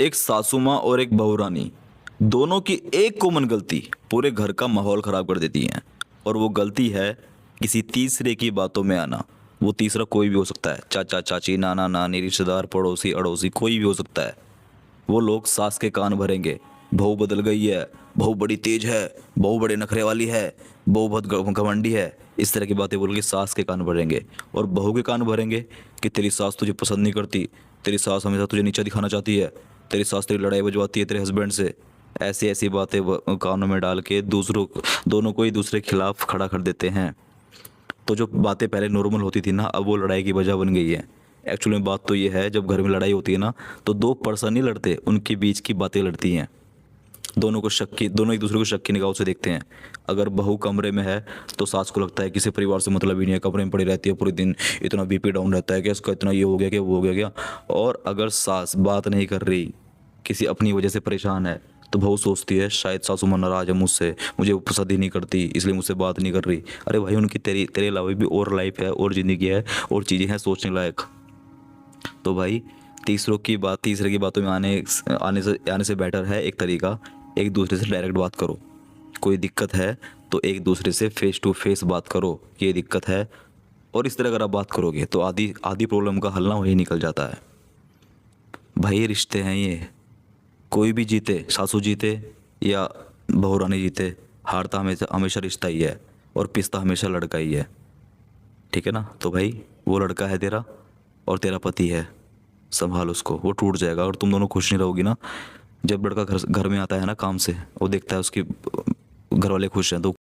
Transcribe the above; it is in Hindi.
एक सासू माँ और एक बहू रानी, दोनों की एक कॉमन गलती पूरे घर का माहौल खराब कर देती है। और वो गलती है किसी तीसरे की बातों में आना। वो तीसरा कोई भी हो सकता है, चाचा चाची, नाना नानी, रिश्तेदार, पड़ोसी अड़ोसी, कोई भी हो सकता है। वो लोग सास के कान भरेंगे, बहू बदल गई है, बहू बड़ी तेज है, बहू बड़े नखरे वाली है, बहू बहुत घमंडी है। इस तरह की बातें बोल के सास के कान भरेंगे। और बहू के कान भरेंगे कि तेरी सास तुझे पसंद नहीं करती, तेरी सास हमेशा तुझे नीचा दिखाना चाहती है, तेरी सास तेरी लड़ाई बजवाती है तेरे हस्बैंड से। ऐसी ऐसी बातें कानों में डाल के दोनों को ही दूसरे के खिलाफ खड़ा कर देते हैं। तो जो बातें पहले नॉर्मल होती थी ना, अब वो लड़ाई की वजह बन गई है। एक्चुअली में बात तो ये है, जब घर में लड़ाई होती है ना, तो दो पर्सन नहीं लड़ते, उनके बीच की बातें लड़ती हैं। दोनों एक दूसरे को शक की निगाहों से देखते हैं। अगर बहू कमरे में है तो सास को लगता है किसी परिवार से मतलब ही नहीं है, कमरे में पड़ी रहती है पूरे दिन, इतना बीपी डाउन रहता है कि इसका इतना ये हो गया, क्या वो हो गया क्या। और अगर सास बात नहीं कर रही, किसी अपनी वजह से परेशान है, तो बहू सोचती है शायद सासू माँ नाराज है मुझसे, मुझे वो पसंद ही नहीं करती इसलिए मुझसे बात नहीं कर रही। अरे भाई, उनकी तेरे अलावा भी और लाइफ है, और ज़िंदगी है, और चीज़ें हैं सोचने लायक। तो भाई, तीसरे की बातों में आने से बेटर है एक तरीका, एक दूसरे से डायरेक्ट बात करो। कोई दिक्कत है तो एक दूसरे से फेस टू फेस बात करो, ये दिक्कत है। और इस तरह अगर आप बात करोगे तो आधी आधी प्रॉब्लम का हल ना वही निकल जाता है। भाई ये रिश्ते हैं ये, कोई भी जीते, सासू जीते या बहू रानी जीते, हारता हमेशा हमेशा रिश्ता ही है, और पिसता हमेशा लड़का ही है। ठीक है ना। तो भाई, वो लड़का है तेरा और तेरा पति है, संभाल उसको, वो टूट जाएगा और तुम दोनों खुश नहीं रहोगी ना। जब लड़का घर घर में आता है ना काम से, वो देखता है उसके घर वाले खुश हैं तो